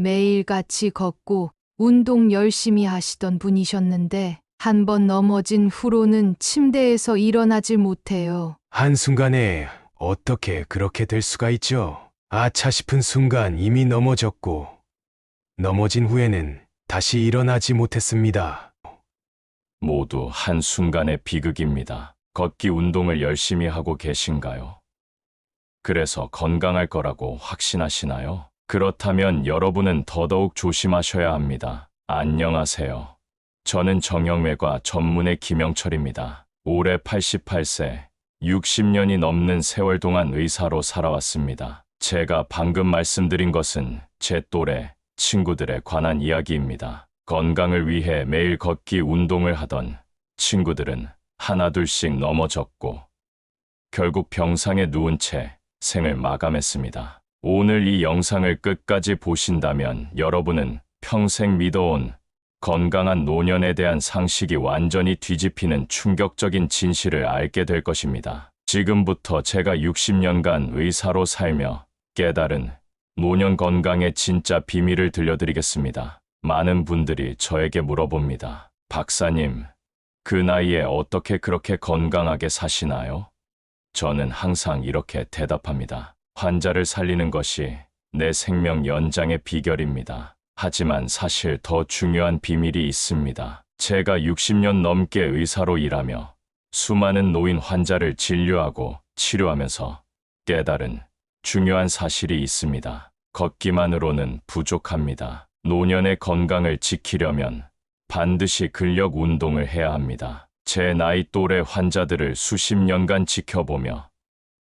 매일같이 걷고 운동 열심히 하시던 분이셨는데 한 번 넘어진 후로는 침대에서 일어나질 못해요. 한순간에 어떻게 그렇게 될 수가 있죠? 아차 싶은 순간 이미 넘어졌고, 넘어진 후에는 다시 일어나지 못했습니다. 모두 한순간의 비극입니다. 걷기 운동을 열심히 하고 계신가요? 그래서 건강할 거라고 확신하시나요? 그렇다면 여러분은 더더욱 조심하셔야 합니다. 안녕하세요. 저는 정형외과 전문의 김영철입니다. 올해 88세, 60년이 넘는 세월 동안 의사로 살아왔습니다. 제가 방금 말씀드린 것은 제 또래 친구들에 관한 이야기입니다. 건강을 위해 매일 걷기 운동을 하던 친구들은 하나둘씩 넘어졌고 결국 병상에 누운 채 생을 마감했습니다. 오늘 이 영상을 끝까지 보신다면 여러분은 평생 믿어온 건강한 노년에 대한 상식이 완전히 뒤집히는 충격적인 진실을 알게 될 것입니다. 지금부터 제가 60년간 의사로 살며 깨달은 노년 건강의 진짜 비밀을 들려드리겠습니다. 많은 분들이 저에게 물어봅니다. 박사님, 그 나이에 어떻게 그렇게 건강하게 사시나요? 저는 항상 이렇게 대답합니다. 환자를 살리는 것이 내 생명 연장의 비결입니다. 하지만 사실 더 중요한 비밀이 있습니다. 제가 60년 넘게 의사로 일하며 수많은 노인 환자를 진료하고 치료하면서 깨달은 중요한 사실이 있습니다. 걷기만으로는 부족합니다. 노년의 건강을 지키려면 반드시 근력 운동을 해야 합니다. 제 나이 또래 환자들을 수십 년간 지켜보며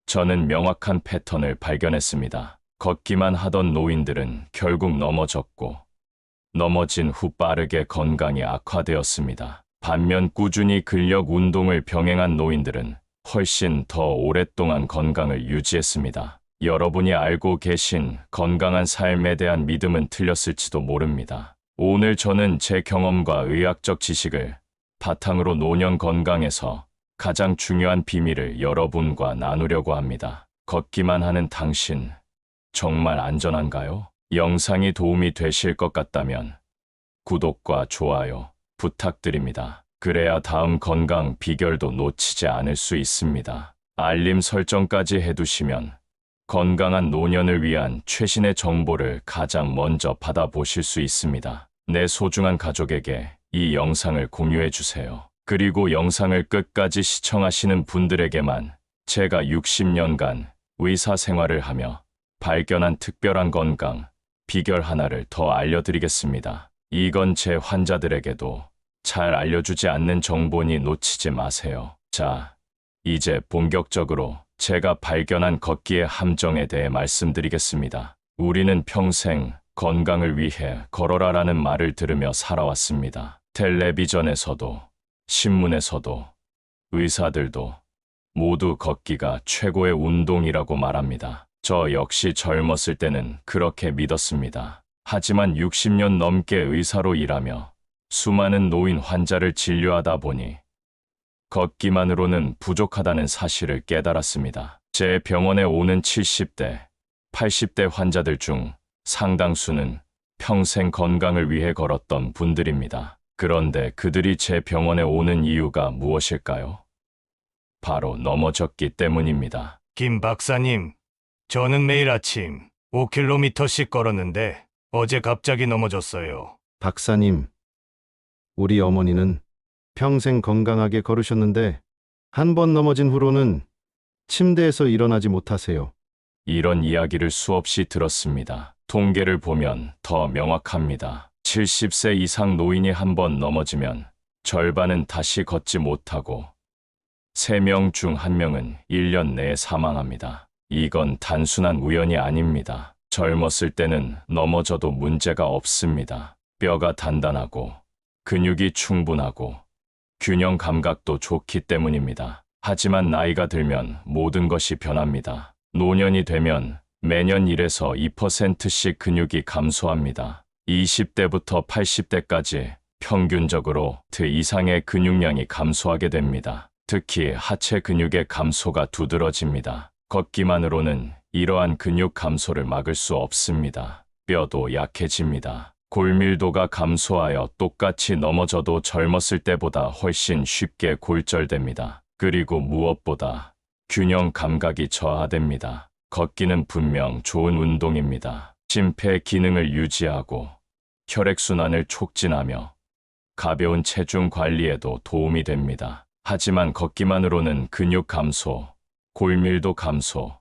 저는 명확한 패턴을 발견했습니다. 걷기만 하던 노인들은 결국 넘어졌고 넘어진 후 빠르게 건강이 악화되었습니다. 반면 꾸준히 근력 운동을 병행한 노인들은 훨씬 더 오랫동안 건강을 유지했습니다. 여러분이 알고 계신 건강한 삶에 대한 믿음은 틀렸을지도 모릅니다. 오늘 저는 제 경험과 의학적 지식을 바탕으로 노년 건강에서 가장 중요한 비밀을 여러분과 나누려고 합니다. 걷기만 하는 당신, 정말 안전한가요? 영상이 도움이 되실 것 같다면 구독과 좋아요 부탁드립니다. 그래야 다음 건강 비결도 놓치지 않을 수 있습니다. 알림 설정까지 해두시면 건강한 노년을 위한 최신의 정보를 가장 먼저 받아보실 수 있습니다. 내 소중한 가족에게 이 영상을 공유해 주세요. 그리고 영상을 끝까지 시청하시는 분들에게만 제가 60년간 의사 생활을 하며 발견한 특별한 건강 비결 하나를 더 알려드리겠습니다. 이건 제 환자들에게도 잘 알려주지 않는 정보니 놓치지 마세요. 자, 이제 본격적으로 제가 발견한 걷기의 함정에 대해 말씀드리겠습니다. 우리는 평생 건강을 위해 걸어라라는 말을 들으며 살아왔습니다. 텔레비전에서도, 신문에서도, 의사들도 모두 걷기가 최고의 운동이라고 말합니다. 저 역시 젊었을 때는 그렇게 믿었습니다. 하지만 60년 넘게 의사로 일하며 수많은 노인 환자를 진료하다 보니 걷기만으로는 부족하다는 사실을 깨달았습니다. 제 병원에 오는 70대, 80대 환자들 중 상당수는 평생 건강을 위해 걸었던 분들입니다. 그런데 그들이 제 병원에 오는 이유가 무엇일까요? 바로 넘어졌기 때문입니다. 김 박사님, 저는 매일 아침 5km씩 걸었는데 어제 갑자기 넘어졌어요. 박사님, 우리 어머니는 평생 건강하게 걸으셨는데 한 번 넘어진 후로는 침대에서 일어나지 못하세요. 이런 이야기를 수없이 들었습니다. 통계를 보면 더 명확합니다. 70세 이상 노인이 한 번 넘어지면 절반은 다시 걷지 못하고 3명 중 1명은 1년 내에 사망합니다. 이건 단순한 우연이 아닙니다. 젊었을 때는 넘어져도 문제가 없습니다. 뼈가 단단하고 근육이 충분하고 균형 감각도 좋기 때문입니다. 하지만 나이가 들면 모든 것이 변합니다. 노년이 되면 매년 1에서 2%씩 근육이 감소합니다. 20대부터 80대까지 평균적으로 트 이상의 근육량이 감소하게 됩니다. 특히 하체 근육의 감소가 두드러집니다. 걷기만으로는 이러한 근육 감소를 막을 수 없습니다. 뼈도 약해집니다. 골밀도가 감소하여 똑같이 넘어져도 젊었을 때보다 훨씬 쉽게 골절됩니다. 그리고 무엇보다 균형 감각이 저하됩니다. 걷기는 분명 좋은 운동입니다. 심폐 기능을 유지하고 혈액순환을 촉진하며 가벼운 체중 관리에도 도움이 됩니다. 하지만 걷기만으로는 근육 감소, 골밀도 감소,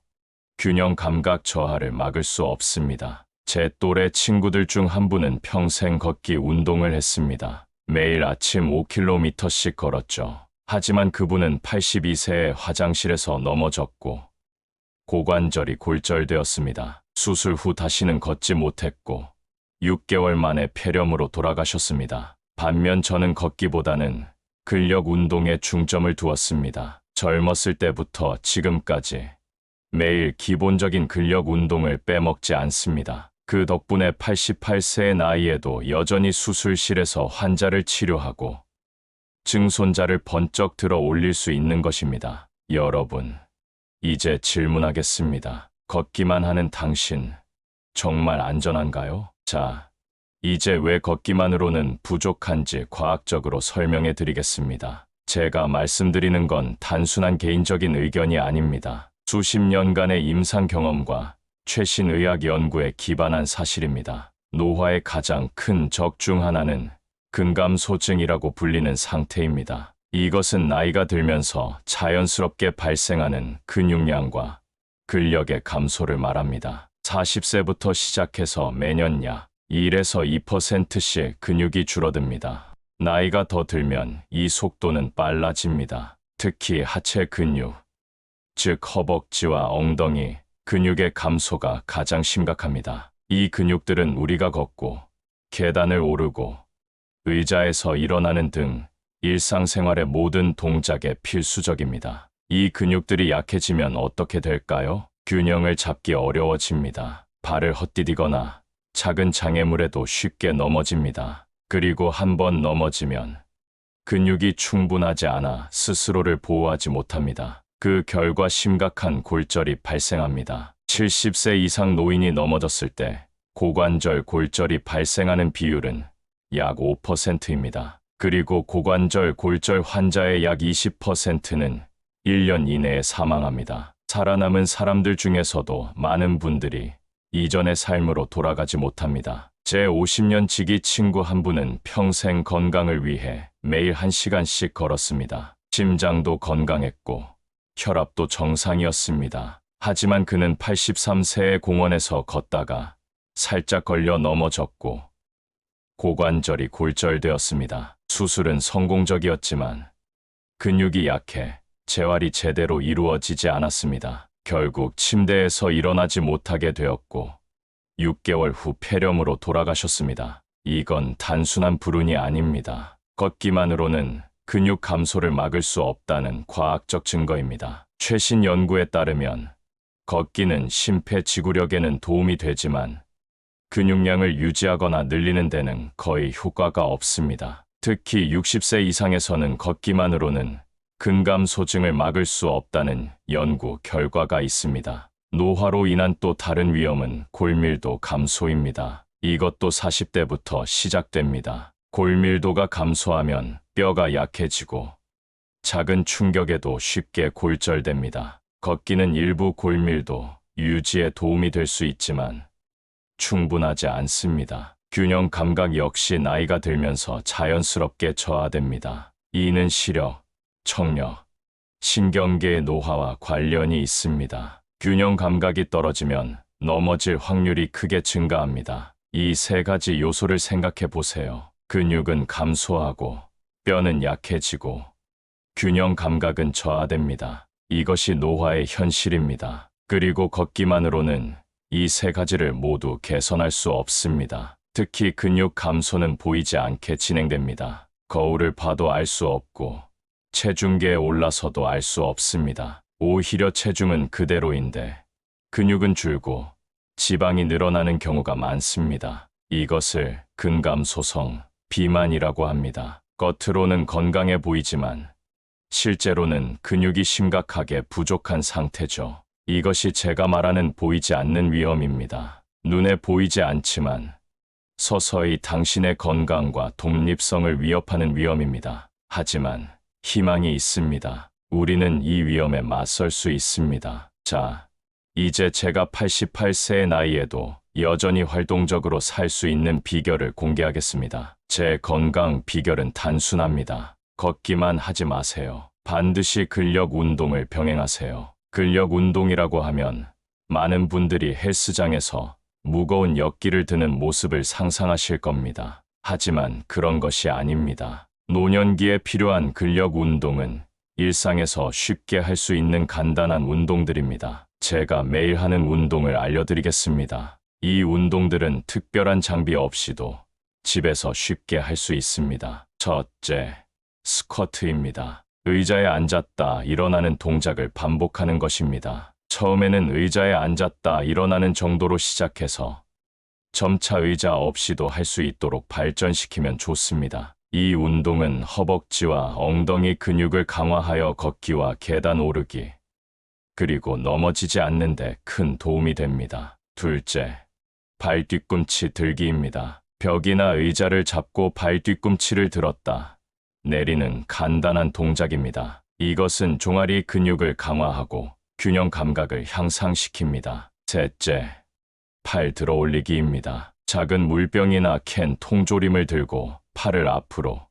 균형 감각 저하를 막을 수 없습니다. 제 또래 친구들 중 한 분은 평생 걷기 운동을 했습니다. 매일 아침 5km씩 걸었죠. 하지만 그분은 82세에 화장실에서 넘어졌고 고관절이 골절되었습니다. 수술 후 다시는 걷지 못했고 6개월 만에 폐렴으로 돌아가셨습니다. 반면 저는 걷기보다는 근력 운동에 중점을 두었습니다. 젊었을 때부터 지금까지 매일 기본적인 근력 운동을 빼먹지 않습니다. 그 덕분에 88세의 나이에도 여전히 수술실에서 환자를 치료하고 증손자를 번쩍 들어 올릴 수 있는 것입니다. 여러분, 이제 질문하겠습니다. 걷기만 하는 당신, 정말 안전한가요? 자, 이제 왜 걷기만으로는 부족한지 과학적으로 설명해 드리겠습니다. 제가 말씀드리는 건 단순한 개인적인 의견이 아닙니다. 수십 년간의 임상 경험과 최신 의학 연구에 기반한 사실입니다. 노화의 가장 큰 적 중 하나는 근감소증이라고 불리는 상태입니다. 이것은 나이가 들면서 자연스럽게 발생하는 근육량과 근력의 감소를 말합니다. 40세부터 시작해서 매년 약 1에서 2%씩 근육이 줄어듭니다. 나이가 더 들면 이 속도는 빨라집니다. 특히 하체 근육, 즉 허벅지와 엉덩이 근육의 감소가 가장 심각합니다. 이 근육들은 우리가 걷고 계단을 오르고 의자에서 일어나는 등 일상생활의 모든 동작에 필수적입니다. 이 근육들이 약해지면 어떻게 될까요? 균형을 잡기 어려워집니다. 발을 헛디디거나 작은 장애물에도 쉽게 넘어집니다. 그리고 한번 넘어지면 근육이 충분하지 않아 스스로를 보호하지 못합니다. 그 결과 심각한 골절이 발생합니다. 70세 이상 노인이 넘어졌을 때 고관절 골절이 발생하는 비율은 약 5%입니다. 그리고 고관절 골절 환자의 약 20%는 1년 이내에 사망합니다. 살아남은 사람들 중에서도 많은 분들이 이전의 삶으로 돌아가지 못합니다. 제 50년 지기 친구 한 분은 평생 건강을 위해 매일 1시간씩 걸었습니다. 심장도 건강했고 혈압도 정상이었습니다. 하지만 그는 83세의 공원에서 걷다가 살짝 걸려 넘어졌고 고관절이 골절되었습니다. 수술은 성공적이었지만 근육이 약해 재활이 제대로 이루어지지 않았습니다. 결국 침대에서 일어나지 못하게 되었고 6개월 후 폐렴으로 돌아가셨습니다. 이건 단순한 불운이 아닙니다. 걷기만으로는 근육 감소를 막을 수 없다는 과학적 증거입니다. 최신 연구에 따르면 걷기는 심폐지구력에는 도움이 되지만 근육량을 유지하거나 늘리는 데는 거의 효과가 없습니다. 특히 60세 이상에서는 걷기만으로는 근감소증을 막을 수 없다는 연구 결과가 있습니다. 노화로 인한 또 다른 위험은 골밀도 감소입니다. 이것도 40대부터 시작됩니다. 골밀도가 감소하면 뼈가 약해지고 작은 충격에도 쉽게 골절됩니다. 걷기는 일부 골밀도 유지에 도움이 될 수 있지만 충분하지 않습니다. 균형 감각 역시 나이가 들면서 자연스럽게 저하됩니다. 이는 시력, 청력, 신경계의 노화와 관련이 있습니다. 균형 감각이 떨어지면 넘어질 확률이 크게 증가합니다. 이 세 가지 요소를 생각해 보세요. 근육은 감소하고 뼈는 약해지고 균형 감각은 저하됩니다. 이것이 노화의 현실입니다. 그리고 걷기만으로는 이 세 가지를 모두 개선할 수 없습니다. 특히 근육 감소는 보이지 않게 진행됩니다. 거울을 봐도 알 수 없고 체중계에 올라서도 알 수 없습니다. 오히려 체중은 그대로인데 근육은 줄고 지방이 늘어나는 경우가 많습니다. 이것을 근감소성, 비만이라고 합니다. 겉으로는 건강해 보이지만 실제로는 근육이 심각하게 부족한 상태죠. 이것이 제가 말하는 보이지 않는 위험입니다. 눈에 보이지 않지만 서서히 당신의 건강과 독립성을 위협하는 위험입니다. 하지만 희망이 있습니다. 우리는 이 위험에 맞설 수 있습니다. 자, 이제 제가 88세의 나이에도 여전히 활동적으로 살 수 있는 비결을 공개하겠습니다. 제 건강 비결은 단순합니다. 걷기만 하지 마세요. 반드시 근력 운동을 병행하세요. 근력 운동이라고 하면 많은 분들이 헬스장에서 무거운 역기를 드는 모습을 상상하실 겁니다. 하지만 그런 것이 아닙니다. 노년기에 필요한 근력 운동은 일상에서 쉽게 할 수 있는 간단한 운동들입니다. 제가 매일 하는 운동을 알려드리겠습니다. 이 운동들은 특별한 장비 없이도 집에서 쉽게 할 수 있습니다. 첫째, 스쿼트입니다. 의자에 앉았다 일어나는 동작을 반복하는 것입니다. 처음에는 의자에 앉았다 일어나는 정도로 시작해서 점차 의자 없이도 할 수 있도록 발전시키면 좋습니다. 이 운동은 허벅지와 엉덩이 근육을 강화하여 걷기와 계단 오르기, 그리고 넘어지지 않는 데 큰 도움이 됩니다. 둘째, 발 뒤꿈치 들기입니다. 벽이나 의자를 잡고 발 뒤꿈치를 들었다 내리는 간단한 동작입니다. 이것은 종아리 근육을 강화하고 균형 감각을 향상시킵니다. 셋째, 팔 들어 올리기입니다. 작은 물병이나 캔 통조림을 들고 팔을 앞으로,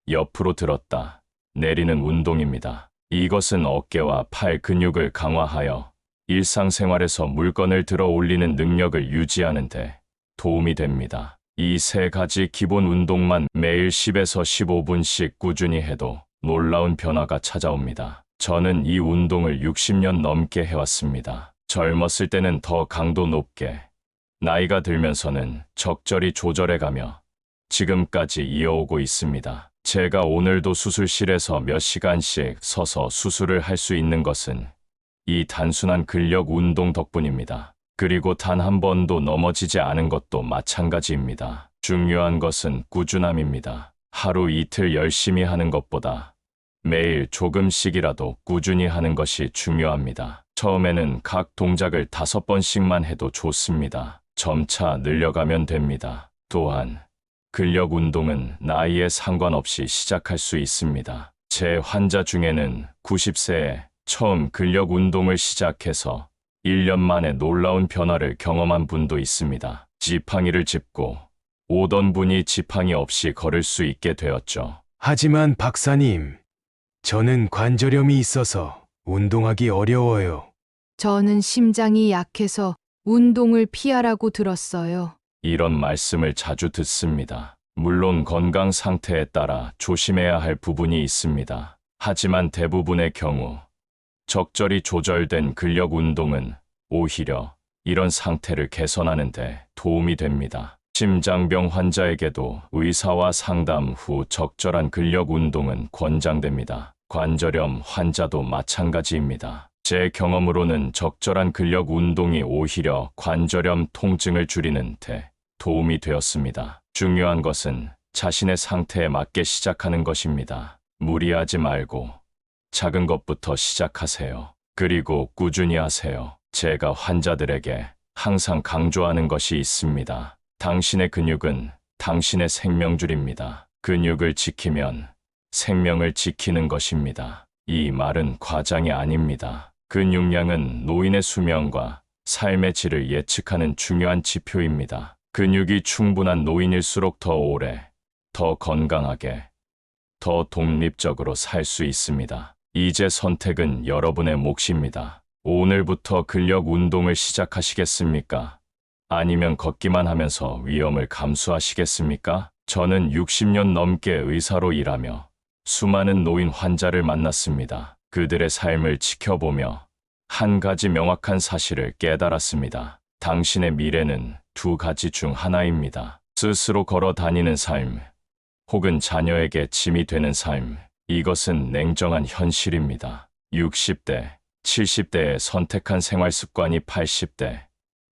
옆으로 들었다 내리는 운동입니다. 이것은 어깨와 팔 근육을 강화하여 일상생활에서 물건을 들어 올리는 능력을 유지하는 데 도움이 됩니다. 이 세 가지 기본 운동만 매일 10에서 15분씩 꾸준히 해도 놀라운 변화가 찾아옵니다. 저는 이 운동을 60년 넘게 해왔습니다. 젊었을 때는 더 강도 높게, 나이가 들면서는 적절히 조절해가며 지금까지 이어오고 있습니다. 제가 오늘도 수술실에서 몇 시간씩 서서 수술을 할 수 있는 것은 이 단순한 근력 운동 덕분입니다. 그리고 단 한 번도 넘어지지 않은 것도 마찬가지입니다. 중요한 것은 꾸준함입니다. 하루 이틀 열심히 하는 것보다 매일 조금씩이라도 꾸준히 하는 것이 중요합니다. 처음에는 각 동작을 5번씩만 해도 좋습니다. 점차 늘려가면 됩니다. 또한 근력 운동은 나이에 상관없이 시작할 수 있습니다. 제 환자 중에는 90세에 처음 근력 운동을 시작해서 1년 만에 놀라운 변화를 경험한 분도 있습니다. 지팡이를 짚고 오던 분이 지팡이 없이 걸을 수 있게 되었죠. 하지만 박사님, 저는 관절염이 있어서 운동하기 어려워요. 저는 심장이 약해서 운동을 피하라고 들었어요. 이런 말씀을 자주 듣습니다. 물론 건강 상태에 따라 조심해야 할 부분이 있습니다. 하지만 대부분의 경우 적절히 조절된 근력 운동은 오히려 이런 상태를 개선하는 데 도움이 됩니다. 심장병 환자에게도 의사와 상담 후 적절한 근력 운동은 권장됩니다. 관절염 환자도 마찬가지입니다. 제 경험으로는 적절한 근력 운동이 오히려 관절염 통증을 줄이는 데 도움이 되었습니다. 중요한 것은 자신의 상태에 맞게 시작하는 것입니다. 무리하지 말고 작은 것부터 시작하세요. 그리고 꾸준히 하세요. 제가 환자들에게 항상 강조하는 것이 있습니다. 당신의 근육은 당신의 생명줄입니다. 근육을 지키면 생명을 지키는 것입니다. 이 말은 과장이 아닙니다. 근육량은 노인의 수명과 삶의 질을 예측하는 중요한 지표입니다. 근육이 충분한 노인일수록 더 오래, 더 건강하게, 더 독립적으로 살 수 있습니다. 이제 선택은 여러분의 몫입니다. 오늘부터 근력 운동을 시작하시겠습니까? 아니면 걷기만 하면서 위험을 감수하시겠습니까? 저는 60년 넘게 의사로 일하며 수많은 노인 환자를 만났습니다. 그들의 삶을 지켜보며 한 가지 명확한 사실을 깨달았습니다. 당신의 미래는 두 가지 중 하나입니다. 스스로 걸어 다니는 삶, 혹은 자녀에게 짐이 되는 삶. 이것은 냉정한 현실입니다. 60대, 70대의 선택한 생활 습관이 80대,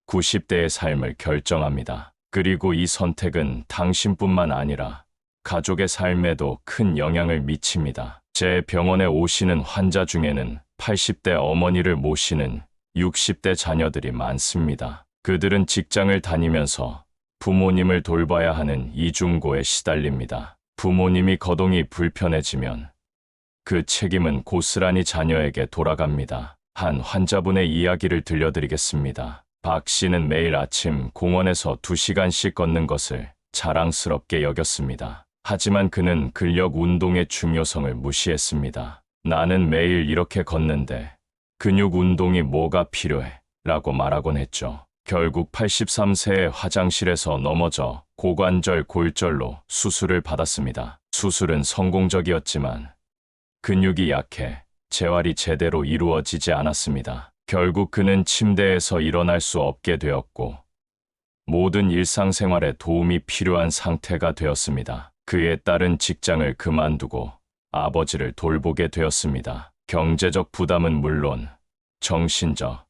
90대의 삶을 결정합니다. 그리고 이 선택은 당신뿐만 아니라 가족의 삶에도 큰 영향을 미칩니다. 제 병원에 오시는 환자 중에는 80대 어머니를 모시는 60대 자녀들이 많습니다. 그들은 직장을 다니면서 부모님을 돌봐야 하는 이중고에 시달립니다. 부모님이 거동이 불편해지면 그 책임은 고스란히 자녀에게 돌아갑니다. 한 환자분의 이야기를 들려드리겠습니다. 박 씨는 매일 아침 공원에서 2시간씩 걷는 것을 자랑스럽게 여겼습니다. 하지만 그는 근력 운동의 중요성을 무시했습니다. 나는 매일 이렇게 걷는데 근육 운동이 뭐가 필요해? 라고 말하곤 했죠. 결국 83세에 화장실에서 넘어져 고관절 골절로 수술을 받았습니다. 수술은 성공적이었지만 근육이 약해 재활이 제대로 이루어지지 않았습니다. 결국 그는 침대에서 일어날 수 없게 되었고 모든 일상생활에 도움이 필요한 상태가 되었습니다. 그의 딸은 직장을 그만두고 아버지를 돌보게 되었습니다. 경제적 부담은 물론 정신적,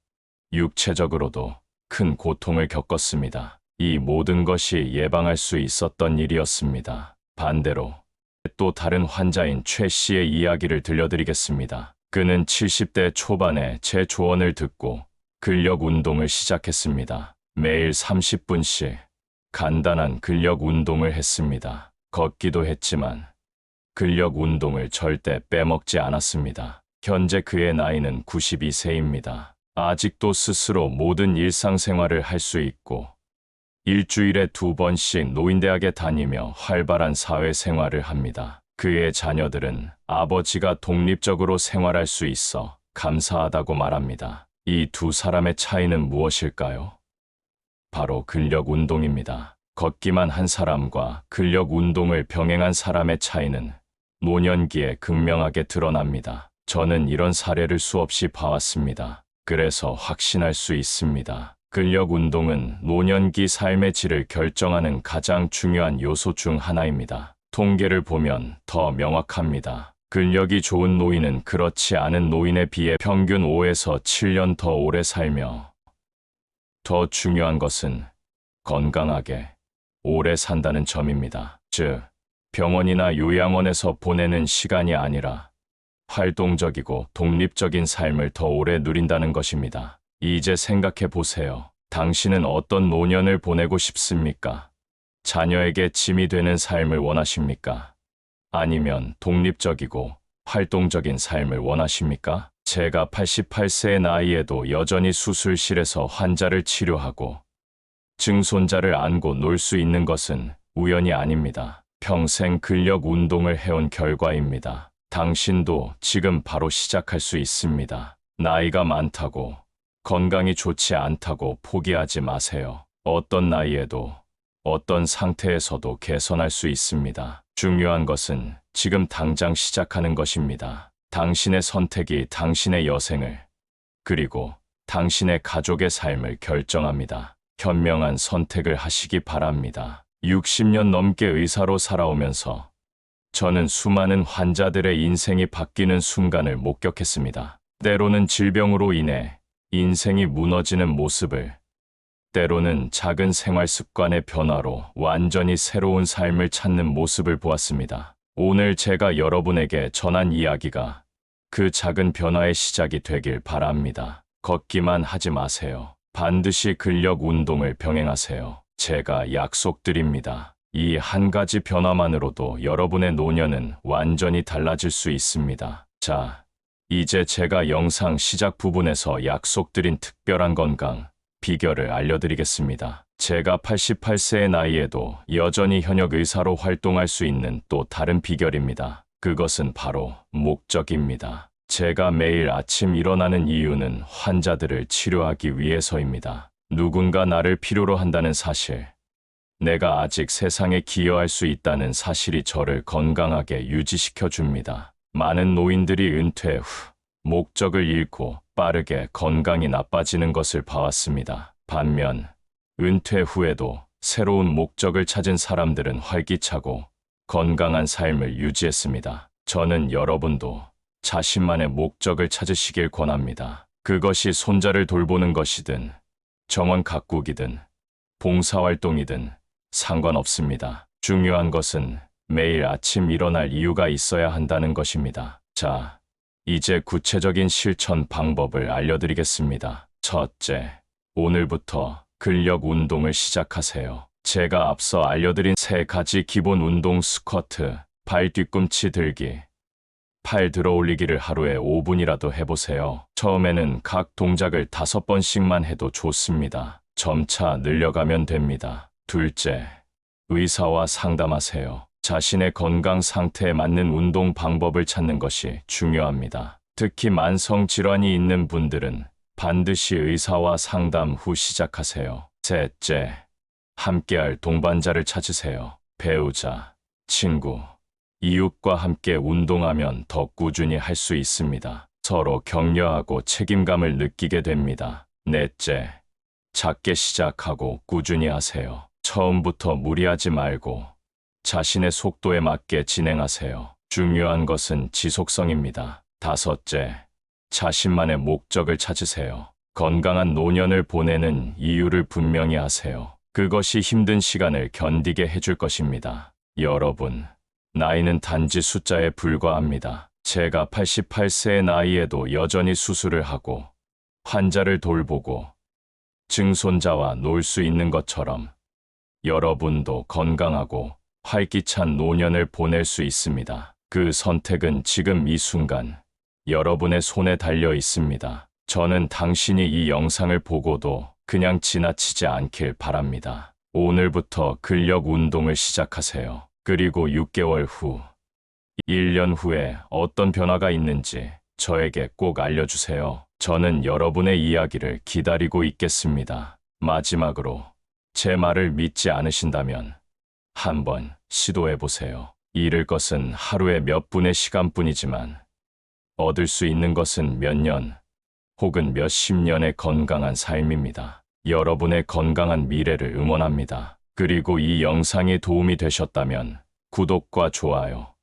육체적으로도 큰 고통을 겪었습니다. 이 모든 것이 예방할 수 있었던 일이었습니다. 반대로 또 다른 환자인 최 씨의 이야기를 들려드리겠습니다. 그는 70대 초반에 제 조언을 듣고 근력 운동을 시작했습니다. 매일 30분씩 간단한 근력 운동을 했습니다. 걷기도 했지만 근력 운동을 절대 빼먹지 않았습니다. 현재 그의 나이는 92세입니다. 아직도 스스로 모든 일상생활을 할 수 있고 일주일에 2번씩 노인대학에 다니며 활발한 사회생활을 합니다. 그의 자녀들은 아버지가 독립적으로 생활할 수 있어 감사하다고 말합니다. 이 두 사람의 차이는 무엇일까요? 바로 근력 운동입니다. 걷기만 한 사람과 근력 운동을 병행한 사람의 차이는 노년기에 극명하게 드러납니다. 저는 이런 사례를 수없이 봐왔습니다. 그래서 확신할 수 있습니다. 근력 운동은 노년기 삶의 질을 결정하는 가장 중요한 요소 중 하나입니다. 통계를 보면 더 명확합니다. 근력이 좋은 노인은 그렇지 않은 노인에 비해 평균 5에서 7년 더 오래 살며 더 중요한 것은 건강하게 오래 산다는 점입니다. 즉, 병원이나 요양원에서 보내는 시간이 아니라 활동적이고 독립적인 삶을 더 오래 누린다는 것입니다. 이제 생각해 보세요. 당신은 어떤 노년을 보내고 싶습니까? 자녀에게 짐이 되는 삶을 원하십니까? 아니면 독립적이고 활동적인 삶을 원하십니까? 제가 88세의 나이에도 여전히 수술실에서 환자를 치료하고 증손자를 안고 놀 수 있는 것은 우연이 아닙니다. 평생 근력 운동을 해온 결과입니다. 당신도 지금 바로 시작할 수 있습니다. 나이가 많다고, 건강이 좋지 않다고 포기하지 마세요. 어떤 나이에도, 어떤 상태에서도 개선할 수 있습니다. 중요한 것은 지금 당장 시작하는 것입니다. 당신의 선택이 당신의 여생을, 그리고 당신의 가족의 삶을 결정합니다. 현명한 선택을 하시기 바랍니다. 60년 넘게 의사로 살아오면서 저는 수많은 환자들의 인생이 바뀌는 순간을 목격했습니다. 때로는 질병으로 인해 인생이 무너지는 모습을, 때로는 작은 생활 습관의 변화로 완전히 새로운 삶을 찾는 모습을 보았습니다. 오늘 제가 여러분에게 전한 이야기가 그 작은 변화의 시작이 되길 바랍니다. 걷기만 하지 마세요. 반드시 근력 운동을 병행하세요. 제가 약속드립니다. 이 한 가지 변화만으로도 여러분의 노년은 완전히 달라질 수 있습니다. 자, 이제 제가 영상 시작 부분에서 약속드린 특별한 건강 비결을 알려드리겠습니다. 제가 88세의 나이에도 여전히 현역 의사로 활동할 수 있는 또 다른 비결입니다. 그것은 바로 목적입니다. 제가 매일 아침 일어나는 이유는 환자들을 치료하기 위해서입니다. 누군가 나를 필요로 한다는 사실, 내가 아직 세상에 기여할 수 있다는 사실이 저를 건강하게 유지시켜 줍니다. 많은 노인들이 은퇴 후 목적을 잃고 빠르게 건강이 나빠지는 것을 봐왔습니다. 반면 은퇴 후에도 새로운 목적을 찾은 사람들은 활기차고 건강한 삶을 유지했습니다. 저는 여러분도 자신만의 목적을 찾으시길 권합니다. 그것이 손자를 돌보는 것이든 정원 가꾸기든 봉사활동이든 상관없습니다. 중요한 것은 매일 아침 일어날 이유가 있어야 한다는 것입니다. 자, 이제 구체적인 실천 방법을 알려드리겠습니다. 첫째, 오늘부터 근력 운동을 시작하세요. 제가 앞서 알려드린 3가지 기본 운동 스쿼트, 발 뒤꿈치 들기, 팔 들어 올리기를 하루에 5분이라도 해보세요. 처음에는 각 동작을 5번씩만 해도 좋습니다. 점차 늘려가면 됩니다. 둘째, 의사와 상담하세요. 자신의 건강 상태에 맞는 운동 방법을 찾는 것이 중요합니다. 특히 만성 질환이 있는 분들은 반드시 의사와 상담 후 시작하세요. 셋째, 함께할 동반자를 찾으세요. 배우자, 친구, 이웃과 함께 운동하면 더 꾸준히 할 수 있습니다. 서로 격려하고 책임감을 느끼게 됩니다. 넷째, 작게 시작하고 꾸준히 하세요. 처음부터 무리하지 말고 자신의 속도에 맞게 진행하세요. 중요한 것은 지속성입니다. 다섯째, 자신만의 목적을 찾으세요. 건강한 노년을 보내는 이유를 분명히 하세요. 그것이 힘든 시간을 견디게 해줄 것입니다. 여러분, 나이는 단지 숫자에 불과합니다. 제가 88세의 나이에도 여전히 수술을 하고 환자를 돌보고 증손자와 놀 수 있는 것처럼 여러분도 건강하고 활기찬 노년을 보낼 수 있습니다. 그 선택은 지금 이 순간 여러분의 손에 달려 있습니다. 저는 당신이 이 영상을 보고도 그냥 지나치지 않길 바랍니다. 오늘부터 근력 운동을 시작하세요. 그리고 6개월 후, 1년 후에 어떤 변화가 있는지 저에게 꼭 알려주세요. 저는 여러분의 이야기를 기다리고 있겠습니다. 마지막으로 제 말을 믿지 않으신다면 한번 시도해보세요. 잃을 것은 하루에 몇 분의 시간뿐이지만 얻을 수 있는 것은 몇 년 혹은 몇십 년의 건강한 삶입니다. 여러분의 건강한 미래를 응원합니다. 그리고 이 영상이 도움이 되셨다면 구독과 좋아요,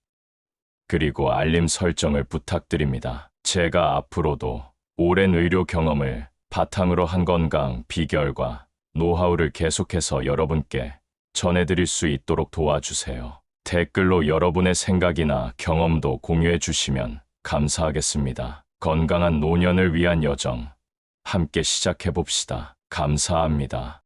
그리고 알림 설정을 부탁드립니다. 제가 앞으로도 오랜 의료 경험을 바탕으로 한 건강 비결과 노하우를 계속해서 여러분께 전해드릴 수 있도록 도와주세요. 댓글로 여러분의 생각이나 경험도 공유해 주시면 감사하겠습니다. 건강한 노년을 위한 여정, 함께 시작해 봅시다. 감사합니다.